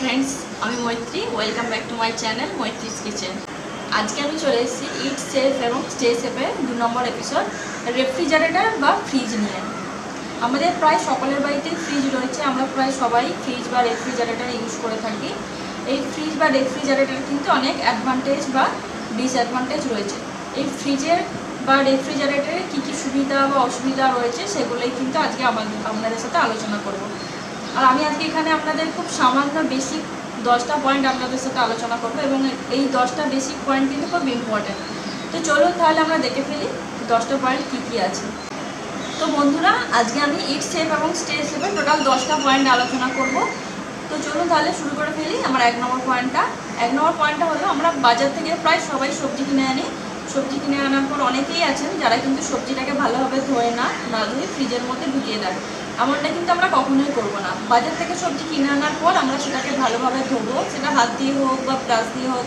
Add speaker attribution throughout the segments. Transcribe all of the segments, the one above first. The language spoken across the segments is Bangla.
Speaker 1: फ्रेंड्स আমি Maitri welcome back to my channel Maitri's kitchen. আজকে আমি চলে এসেছি ইট সেফ এবং স্টে সেফের 2 নম্বর এপিসোড রেফ্রিজারেটর বা ফ্রিজ নিয়ে। আমাদের প্রায় সকলের বাড়িতেই ফ্রিজ রয়েছে, আমরা প্রায় সবাই ফ্রিজ বা রেফ্রিজারেটর ইউজ করে থাকি। এই ফ্রিজ বা রেফ্রিজারেটর কিন্তু অনেক অ্যাডভান্টেজ বা ডিসঅ্যাডভান্টেজ রয়েছে। এই ফ্রিজের বা রেফ্রিজারেটরে কী কী সুবিধা বা অসুবিধা রয়েছে সেগুলোই কিন্তু আজকে আপনাদের সাথে আলোচনা করব। আর আমি আজকে এখানে আপনাদের খুব সামান্য বেসিক 10টা পয়েন্ট আপনাদের সাথে আলোচনা করবো এবং এই 10টা বেসিক পয়েন্ট কিন্তু খুব ইম্পর্টেন্ট। তো চলুন তাহলে আমরা দেখে ফেলি 10টা পয়েন্ট কী কী আছে। তো বন্ধুরা, আজকে আমি ইট সেফ এবং স্টে সেফের টোটাল 10টা পয়েন্ট আলোচনা করব। তো চলুন তাহলে শুরু করে ফেলি। আমার 1 নম্বর পয়েন্টটা হলো আমরা বাজার থেকে প্রায় সবাই সবজি কিনে আনি। সবজি কিনে আনার পর অনেকেই আছেন যারা কিন্তু সবজিটাকে ভালোভাবে ধোয় না ধুয়ে ফ্রিজের মধ্যে ঢুকিয়ে দেয়। এমনটা কিন্তু আমরা কখনোই করবো না। বাজার থেকে সবজি কিনে আনার পর আমরা সেটাকে ভালোভাবে ধোবো, সেটা হাত দিয়ে হোক বা ব্রাশ দিয়ে হোক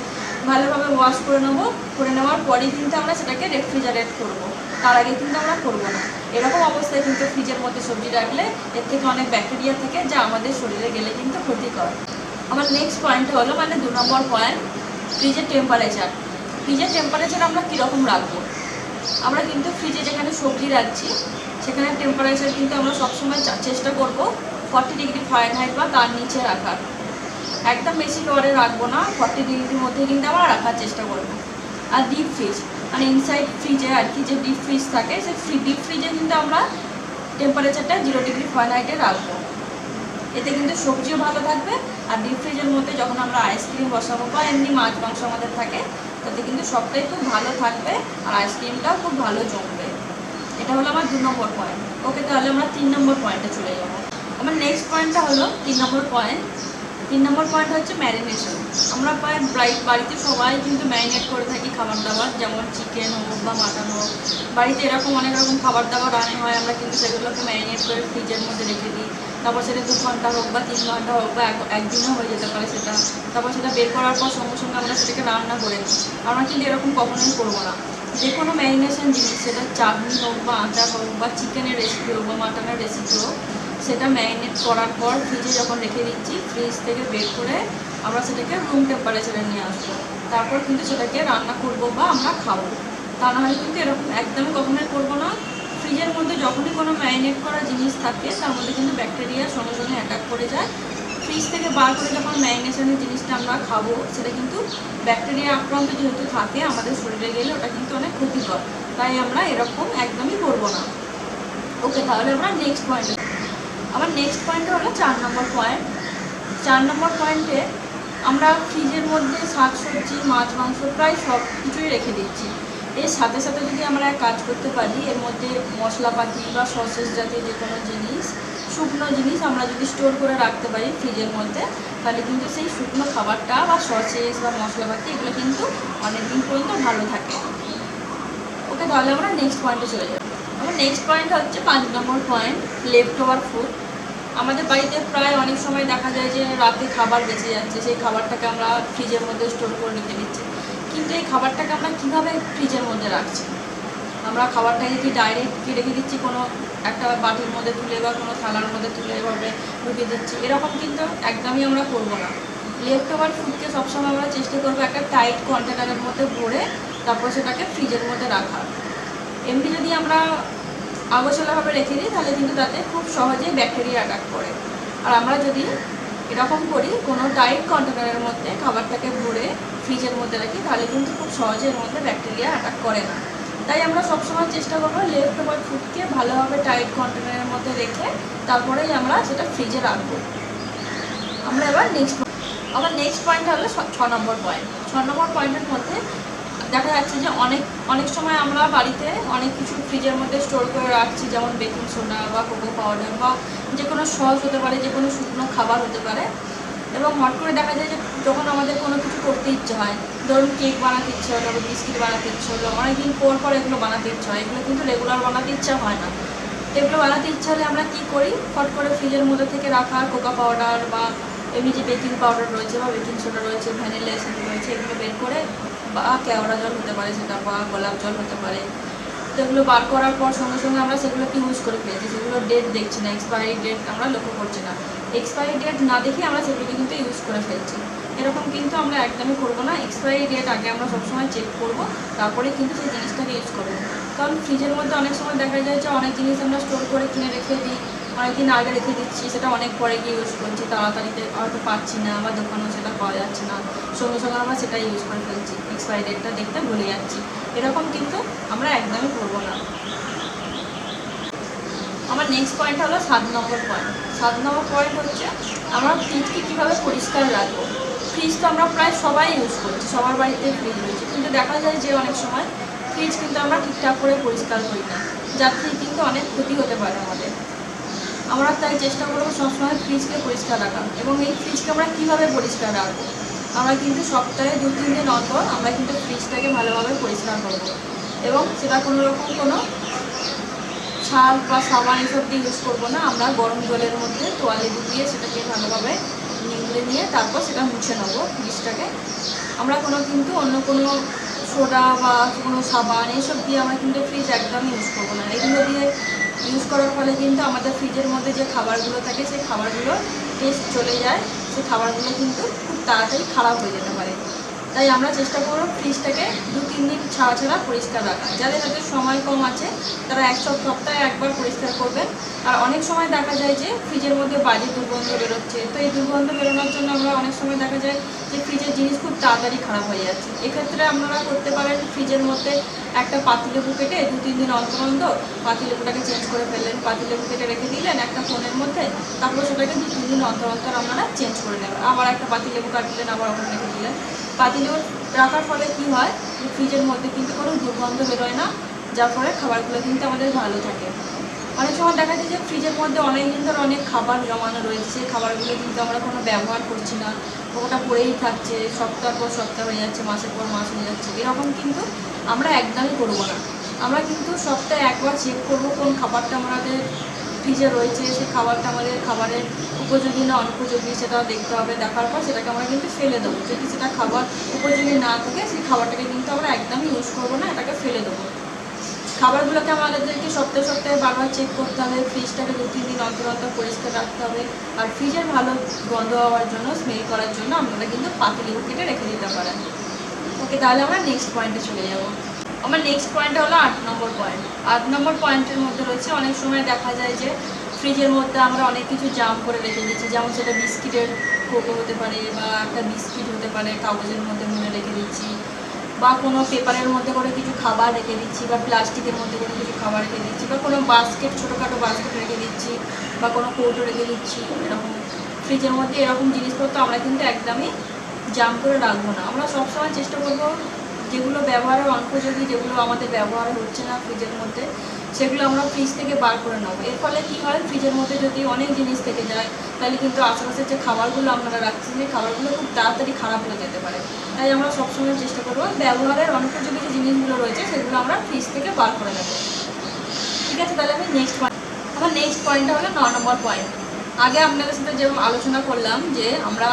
Speaker 1: ভালোভাবে ওয়াশ করে নেবো। করে নেওয়ার পরেই কিন্তু আমরা সেটাকে রেফ্রিজারেট করবো, তার আগে কিন্তু আমরা করবো না। এরকম অবস্থায় কিন্তু ফ্রিজের মধ্যে সবজি রাখলে এর থেকে অনেক ব্যাকটেরিয়া থাকে যা আমাদের শরীরে গেলে কিন্তু ক্ষতিকর। আমার নেক্সট পয়েন্টটা হলো 2 নম্বর পয়েন্ট, ফ্রিজের টেম্পারেচার। ফ্রিজের টেম্পারেচার আমরা কীরকম রাখবো? আমরা কিন্তু ফ্রিজে যেখানে সবজি রাখছি সেখানে টেম্পারেচার কিন্তু আমরা সবসময় চেষ্টা করবো 40 ডিগ্রি ফারেনহাইট বা তার নিচে রাখার। একদম বেশি লোয়ারে রাখবো না, 40 ডিগ্রির মধ্যে কিন্তু আমরা রাখার চেষ্টা করবো। আর ডিপ ফ্রিজ মানে ইনসাইড ফ্রিজে আর কি, যে ডিপ ফ্রিজ থাকে সেই ডিপ ফ্রিজে কিন্তু আমরা টেম্পারেচারটা 0 ডিগ্রি ফারেনহাইটে রাখবো। এতে কিন্তু সবজিও ভালো থাকবে। আর ডিপ ফ্রিজের মধ্যে যখন আমরা আইসক্রিম বসাবো বা এমনি মাছ মাংস আমাদের থাকে, তাতে কিন্তু সবটাই খুব ভালো থাকবে আর আইসক্রিমটাও খুব ভালো জমবে। এটা হলো আমার 2 নম্বর পয়েন্ট। ওকে, তাহলে আমরা 3 নম্বর পয়েন্টে চলে যাবো। আমার নেক্সট পয়েন্টটা হলো 3 নম্বর পয়েন্ট। 3 নম্বর পয়েন্ট হচ্ছে ম্যারিনেশন। আমরা প্রায় বাড়িতে সবাই কিন্তু ম্যারিনেট করে থাকি খাবার দাবার, যেমন চিকেন হোক বা মাটন হোক। বাড়িতে এরকম অনেক রকম খাবার দাবার রান্না হয়, আমরা কিন্তু সেগুলোকে ম্যারিনেট করে ফ্রিজের মধ্যে রেখে দিই। তারপর সেটা 2 ঘন্টা হোক বা 3 ঘন্টা হোক বা একদিনও হয়ে যেতে পারে সেটা। তারপর সেটা বের করার পর সঙ্গে সঙ্গে আমরা সেটাকে রান্না করে নিই। আমরা কিন্তু এরকম কখনোই করবো না। যে কোনো ম্যারিনেশন জিনিস, সেটা চাটনি হোক বা আচার হোক বা চিকেনের রেসিপি হোক বা মাটনের রেসিপি হোক, সেটা ম্যারিনেট করার পর ফ্রিজে যখন রেখে দিচ্ছি, ফ্রিজ থেকে বের করে আমরা সেটাকে রুম টেম্পারেচারে নিয়ে আসবো। তারপর কিন্তু সেটাকে রান্না করবো বা আমরা খাবো। তা নাহলে কিন্তু এরকম একদমই কখনোই করবো না। ফ্রিজের মধ্যে যখনই কোনো ম্যারিনেট করা জিনিস থাকে তার মধ্যে কিন্তু ব্যাকটেরিয়া সঙ্গে সঙ্গে অ্যাটাক করে যায়। ফ্রিজ থেকে বার করে যখন ম্যারিনেশনের জিনিসটা আমরা খাবো, সেটা কিন্তু ব্যাকটেরিয়া আক্রান্ত যেহেতু থাকে আমাদের শরীরে গেলে ওটা কিন্তু অনেক ক্ষতিকর। তাই আমরা এরকম একদমই করবো না। ওকে, তাহলে আমরা নেক্সট পয়েন্টে। আমার নেক্সট পয়েন্টটা হলো 4 নম্বর পয়েন্ট। 4 নম্বর পয়েন্টে আমরা ফ্রিজের মধ্যে শাকসবজি মাছ মাংস প্রায় সব কিছুই রেখে দিচ্ছি। এর সাথে সাথে যদি আমরা কাজ করতে পারি, এর মধ্যে মশলাপাতি বা সসেস জাতীয় যে কোনো জিনিস, শুকনো জিনিস আমরা যদি স্টোর করে রাখতে পারি ফ্রিজের মধ্যে, তাহলে কিন্তু সেই শুকনো খাবারটা বা সসেস বা মশলাপাতি এগুলো কিন্তু অনেক দিন পর্যন্ত ভালো থাকে। ওকে, তাহলে আমরা নেক্সট পয়েন্টে চলে যাব। আমার নেক্সট পয়েন্ট হচ্ছে 5 নম্বর পয়েন্ট, লেফট ওভার ফুড। আমাদের বাড়িতে প্রায় অনেক সময় দেখা যায় যে রাতে খাবার বেঁচে যাচ্ছে, সেই খাবারটাকে আমরা ফ্রিজের মধ্যে স্টোর করে রেখে দিচ্ছি। কিন্তু এই খাবারটাকে আমরা কীভাবে ফ্রিজের মধ্যে রাখছি? আমরা খাবারটাকে কি ডাইরেক্ট রেখে দিচ্ছি কোনো একটা বাটির মধ্যে তুলে বা কোনো থালার মধ্যে তুলে এভাবে ঢুকিয়ে দিচ্ছি? এরকম কিন্তু একদমই আমরা করবো না। লেফট ওভার ফুডকে সবসময় আমরা চেষ্টা করবো একটা টাইট কন্টেনারের মধ্যে ভরে তারপর সেটাকে ফ্রিজের মধ্যে রাখা। এমনি যদি আমরা আগোছালোভাবে রেখে দিই তাহলে কিন্তু তাতে খুব সহজেই ব্যাকটেরিয়া অ্যাটাক করে। আর আমরা যদি এরকম করি কোনো টাইট কন্টেনারের মধ্যে খাবারটাকে ভরে ফ্রিজের মধ্যে রাখি, তাহলে কিন্তু খুব সহজে এর মধ্যে ব্যাকটেরিয়া অ্যাটাক করে না। তাই আমরা সবসময় চেষ্টা করবো লেফট ওভার ফুডকে ভালোভাবে টাইট কন্টেনারের মধ্যে রেখে তারপরেই আমরা সেটা ফ্রিজে রাখবো। আমরা এবার নেক্সট পয়েন্ট হলো 6 নম্বর পয়েন্ট। 6 নম্বর পয়েন্টের মধ্যে দেখা যাচ্ছে যে অনেক সময় আমরা বাড়িতে অনেক কিছু ফ্রিজের মধ্যে স্টোর করে রাখছি, যেমন বেকিং সোডা বা কোকো পাউডার বা যে কোনো সস হতে পারে, যে কোনো শুকনো খাবার হতে পারে। এবং হট করে দেখা যায় যে যখন আমাদের কোনো কিছু করতে ইচ্ছে হয়, ধরুন কেক বানাতে ইচ্ছে হলো বা বিস্কিট বানাতে ইচ্ছে হলো, অনেকদিন পর এগুলো বানাতে ইচ্ছে হয়। এগুলো কিন্তু রেগুলার বানাতে ইচ্ছা হয় না। এগুলো বানাতে ইচ্ছা হলে আমরা কী করি, হট করে ফ্রিজের মধ্যে থেকে রাখা কোকো পাউডার বা এমনি যে বেকিং পাউডার রয়েছে বা বেকিং সোডা রয়েছে, ভ্যানিলা এসেন্স রয়েছে, এগুলো বের করে, বা কেওড়া জল হতে পারে সেটা, বা গোলাপ জল হতে পারে, তো এগুলো বার করার পর সঙ্গে সঙ্গে আমরা সেগুলোকে ইউজ করে ফেলছি, সেগুলো ডেট দেখছি না, এক্সপায়ারি ডেট আমরা লক্ষ্য করছি না। এক্সপায়ারি ডেট না দেখে আমরা সেগুলোকে কিন্তু ইউজ করে ফেলছি। এরকম কিন্তু আমরা একদমই করবো না। এক্সপায়ারি ডেট আগে আমরা সবসময় চেক করবো, তারপরে কিন্তু সেই জিনিসটাকে ইউজ করবো। কারণ ফ্রিজের মধ্যে অনেক সময় দেখা যায় যে অনেক জিনিস আমরা স্টোর করে কিনে রেখে দিই, অনেকদিন আগে রেখে দিচ্ছি, সেটা অনেক পরে গিয়ে ইউজ করছি, তাড়াতাড়িতে হয়তো পাচ্ছি না বা দোকানেও সেটা পাওয়া যাচ্ছে না, সঙ্গে সঙ্গে আমরা সেটা ইউজ করে ফেলছি, এক্সপায়ারি ডেটটা দেখতে ভুলে যাচ্ছি। এরকম কিন্তু আমরা একদমই করবো না। আমার নেক্সট পয়েন্ট হলো 7 নম্বর পয়েন্ট। 7 নম্বর পয়েন্ট হচ্ছে আমরা ফ্রিজকে কীভাবে পরিষ্কার রাখবো। ফ্রিজ তো আমরা প্রায় সবাই ইউজ করছি, সবার বাড়িতে ফ্রিজ রয়েছে, কিন্তু দেখা যায় যে অনেক সময় ফ্রিজ কিন্তু আমরা ঠিকঠাক করে পরিষ্কার করি না, যার থেকে কিন্তু অনেক ক্ষতি হতে পারে আমাদের। আমরা তাই চেষ্টা করবো সবসময় ফ্রিজকে পরিষ্কার রাখা। এবং এই ফ্রিজকে আমরা কীভাবে পরিষ্কার রাখবো, আমরা কিন্তু সপ্তাহে 2-3 দিন অন্তর আমরা কিন্তু ফ্রিজটাকে ভালোভাবে পরিষ্কার করবো। এবং সেটা কোনো রকম কোনো ছাল বা সাবান এসব দিয়ে ইউজ করবো না। আমরা গরম জলের মধ্যে তোয়ালে ডুবিয়ে সেটাকে ভালোভাবে নিংড়ে নিয়ে তারপর সেটা মুছে নেবো ফ্রিজটাকে। আমরা কিন্তু অন্য কোনো সোডা বা কোনো সাবান এইসব দিয়ে আমরা কিন্তু ফ্রিজ একদমই ইউজ করবো না। এগুলো দিয়ে ইউজ করার ফলে কিন্তু আমাদের ফ্রিজের মধ্যে যে খাবারগুলো থাকে সেই খাবারগুলো টেস্ট চলে যায়, সেই খাবারগুলো কিন্তু খুব তাড়াতাড়ি খারাপ হয়ে যেতে পারে। তাই আমরা চেষ্টা করব ফ্রিজটাকে 2-3 দিন ছাড়া ছাড়া পরিষ্কার রাখা। যাদের হাতে সময় কম আছে তারা সপ্তাহে একবার পরিষ্কার করবেন। আর অনেক সময় দেখা যায় যে ফ্রিজের মধ্যে বাজে দুর্গন্ধ বেরোচ্ছে, তো এই দুর্গন্ধ বেরোনোর জন্য আমরা অনেক সময় দেখা যায় যে ফ্রিজের জিনিস খুব তাড়াতাড়ি খারাপ হয়ে যাচ্ছে। এক্ষেত্রে আপনারা করতে পারেন ফ্রিজের মধ্যে একটা পাতিলেবু কেটে 2-3 দিন অন্তর অন্তর পাতিলেবুটাকে চেঞ্জ করে ফেললেন, পাতিলেবু কেটে রেখে দিলেন একটা ফোনের মধ্যে, তারপর সেটাকে 2-3 দিন অন্তর অন্তর আপনারা চেঞ্জ করে নেবেন। আবার একটা পাতিলেবু কাটলেন, আবার ওখানে রেখে দিলেন। পাতিলেবু রাখার ফলে কী হয়, ফ্রিজের মধ্যে কিন্তু কোনো দুর্গন্ধ বেরোয় না, যার ফলে খাবারগুলো কিন্তু আমাদের ভালো থাকে। অনেক সময় দেখা যায় যে ফ্রিজের মধ্যে অনেক দিন ধরে অনেক খাবার জমানো রয়েছে, সেই খাবারগুলো কিন্তু আমরা কোনো ব্যবহার করছি না, ওটা পড়েই থাকছে, সপ্তাহ পর সপ্তাহ হয়ে যাচ্ছে, মাসের পর মাস হয়ে যাচ্ছে। এরকম কিন্তু আমরা একদমই করবো না। আমরা কিন্তু সপ্তাহে একবার চেক করবো কোন খাবারটা আমাদের ফ্রিজে রয়েছে, সেই খাবারটা আমাদের খাবারের উপযোগী না অনুপযোগী সেটা দেখতে হবে। দেখার পর সেটাকে আমরা কিন্তু ফেলে দেবো। যদি সেটা খাবার উপযোগী না থাকে সেই খাবারটাকে কিন্তু আমরা একদমই ইউজ করবো না, এটাকে ফেলে দেবো। খাবারগুলোকে আমাদেরকে সপ্তাহে সপ্তাহে বারবার চেক করতে হবে, ফ্রিজটাকে 2-3 দিন অন্তর অন্তর পরিষ্কার রাখতে হবে। আর ফ্রিজের ভালো গন্ধ হওয়ার জন্য, স্মেল করার জন্য আপনারা কিন্তু পাতিলেবু কেটে রেখে দিতে পারেন। ওকে, তাহলে আমরা নেক্সট পয়েন্টে চলে যাব। আমার নেক্সট পয়েন্ট হলো 8 নম্বর পয়েন্ট। 8 নম্বর পয়েন্টের মধ্যে রয়েছে অনেক সময় দেখা যায় যে ফ্রিজের মধ্যে আমরা অনেক কিছু জাম করে রেখে দিচ্ছি, যেমন সেটা বিস্কিটের কোকো হতে পারে বা একটা বিস্কিট হতে পারে, কাগজের মধ্যে মুড়ে রেখে দিচ্ছি, বা কোনো পেপারের মধ্যে করে কিছু খাবার রেখে দিচ্ছি, বা প্লাস্টিকের মধ্যে করে কিছু খাবার রেখে দিচ্ছি, বা কোনো বাস্কেট ছোটোখাটো বাস্কেট রেখে দিচ্ছি, বা কোনো কৌটো রেখে দিচ্ছি। এরকম ফ্রিজের মধ্যে এরকম জিনিসপত্র আমরা কিন্তু একদমই জাম করে রাখবো না। আমরা সবসময় চেষ্টা করবো যেগুলো ব্যবহারের অনুপযোগী, যেগুলো আমাদের ব্যবহার হচ্ছে না ফ্রিজের মধ্যে, সেগুলো আমরা ফ্রিজ থেকে বার করে নেবো। এর ফলে কী হয়, ফ্রিজের মধ্যে যদি অনেক জিনিস থেকে যায় তাহলে কিন্তু আশেপাশের যে খাবারগুলো আপনারা রাখছেন সেই খাবারগুলো খুব তাড়াতাড়ি খারাপ হয়ে যেতে পারে। তাই আমরা সবসময় চেষ্টা করবো ব্যবহারের অনুপযোগী যে জিনিসগুলো রয়েছে সেগুলো আমরা ফ্রিজ থেকে বার করে নেবো। ঠিক আছে, তাহলে আমি আমার নেক্সট পয়েন্টটা হলো 9 নম্বর পয়েন্ট। আগে আপনাদের সাথে যেরকম আলোচনা করলাম যে আমরা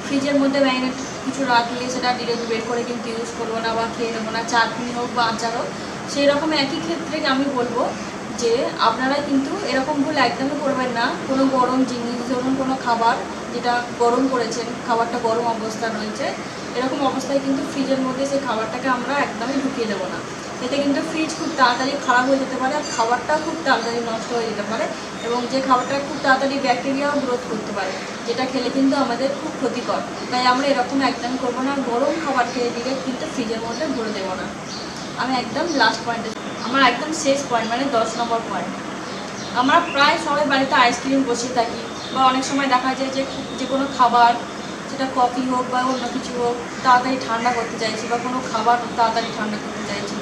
Speaker 1: ফ্রিজের মধ্যে ম্যারিনেট কিছু রাখলে সেটা ডিরেক্ট বের করে কিন্তু ইউজ করবো না বা খেয়ে নেবো না, চাটনি হোক বা আচার হোক। সেই রকম একই ক্ষেত্রে আমি বলবো যে আপনারা কিন্তু এরকম ভুল একদমই করবেন না। কোনো গরম জিনিস, ধরুন কোনো খাবার যেটা গরম করেছেন, খাবারটা গরম অবস্থায় রয়েছে, এরকম অবস্থায় কিন্তু ফ্রিজের মধ্যে সেই খাবারটাকে আমরা একদমই ঢুকিয়ে দেবো না। এতে কিন্তু ফ্রিজ খুব তাড়াতাড়ি খারাপ হয়ে যেতে পারে, আর খাবারটাও খুব তাড়াতাড়ি নষ্ট হয়ে যেতে পারে, এবং যে খাবারটা খুব তাড়াতাড়ি ব্যাকটেরিয়াও গ্রোথ করতে পারে, যেটা খেলে কিন্তু আমাদের খুব ক্ষতিকর। তাই আমরা এরকম একদম করবো না, গরম খাবার খেয়ে দিলে কিন্তু ফ্রিজের মধ্যে ভরে দেবো না। আমি একদম লাস্ট পয়েন্টে, আমার একদম শেষ পয়েন্ট মানে 10 নম্বর পয়েন্ট। আমরা প্রায় সবাই বাড়িতে আইসক্রিম বসিয়ে থাকি, বা অনেক সময় দেখা যায় যে কোনো খাবার, সেটা কফি হোক বা অন্য কিছু হোক, তাড়াতাড়ি ঠান্ডা করতে চাইছি, বা কোনো খাবার তাড়াতাড়ি ঠান্ডা করতে চাইছি,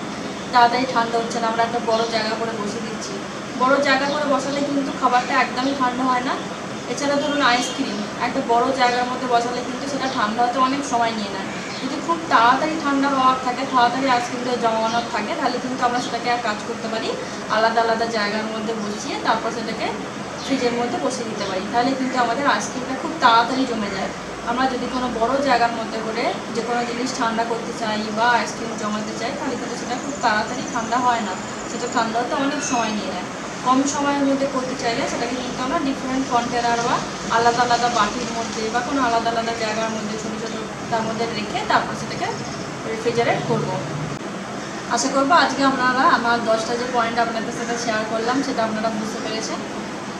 Speaker 1: তাড়াতাড়ি ঠান্ডা হচ্ছে না, আমরা একটা বড় জায়গা করে বসিয়ে দিচ্ছি। বড় জায়গা করে বসালে কিন্তু খাবারটা একদমই ঠান্ডা হয় না। এছাড়া ধরুন আইসক্রিম একটা বড় জায়গার মধ্যে বসালে কিন্তু সেটা ঠান্ডা হতে অনেক সময় নিয়ে নেয়। যদি খুব তাড়াতাড়ি ঠান্ডা হওয়ার থাকে, তাড়াতাড়ি আইসক্রিমটা জমানোর থাকে, তাহলে কিন্তু আমরা সেটাকে আর কাজ করতে পারি, আলাদা আলাদা জায়গার মধ্যে বসিয়ে তারপর সেটাকে ফ্রিজের মধ্যে বসিয়ে দিতে পারি। তাহলে কিন্তু আমাদের আইসক্রিমটা খুব তাড়াতাড়ি জমে যায়। আমরা যদি কোনো বড় জায়গার মধ্যে করে যে কোনো জিনিস ঠান্ডা করতে চাই বা আইসক্রিম জমাতে চাই, তাহলে কিন্তু সেটা খুব তাড়াতাড়ি ঠান্ডা হয় না, সেটা ঠান্ডা হতে অনেক সময় নিয়ে নেয়। কম সময়ের মধ্যে করতে চাইলে সেটাকে কিন্তু আমরা ডিফারেন্ট কন্টেনার বা আলাদা আলাদা বাটির মধ্যে বা কোনো আলাদা আলাদা জায়গার মধ্যে ছোটো ছোটো তার মধ্যে রেখে তারপর সেটাকে রেফ্রিজারেট করবো। আশা করবো আজকে আপনারা আমার 10টা যে পয়েন্ট আপনাদের সাথে শেয়ার করলাম সেটা আপনারা বুঝতে পেরেছেন।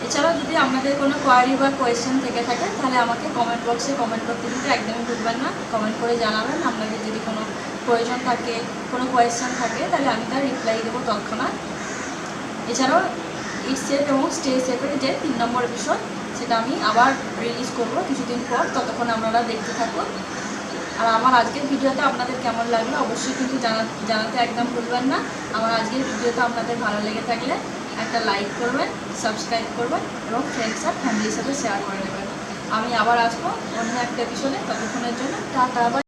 Speaker 1: এছাড়াও যদি আপনাদের কোনো কোয়ারি বা কোয়েশ্চেন থেকে থাকে তাহলে আমাকে কমেন্ট বক্সে কমেন্ট করতে দিতে একদমই ভুলবেন না। কমেন্ট করে জানাবেন আপনাদের যদি কোনো প্রয়োজন থাকে, কোনো কোয়েশ্চেন থাকে, তাহলে আমি তার রিপ্লাই দেবো তৎক্ষণাৎ। এছাড়াও ইট সেফ এবং স্টে সেফের যে 3 নম্বর এপিসোড সেটা আমি আবার রিলিজ করব কিছুদিন পর, ততক্ষণ আপনারা দেখতে থাকুন। আর আমার আজকের ভিডিওটা আপনাদের কেমন লাগলো অবশ্যই কিন্তু জানাতে একদম ভুলবেন না। আমার আজকের ভিডিওটা আপনাদের ভালো লেগে থাকলে একটা লাইক করবেন, সাবস্ক্রাইব করবেন এবং ফ্রেন্ডস আর ফ্যামিলির সাথে শেয়ার করে নেবেন। আমি আবার আসবো অন্য একটা এপিসোডে, ততক্ষণের জন্য টাটা।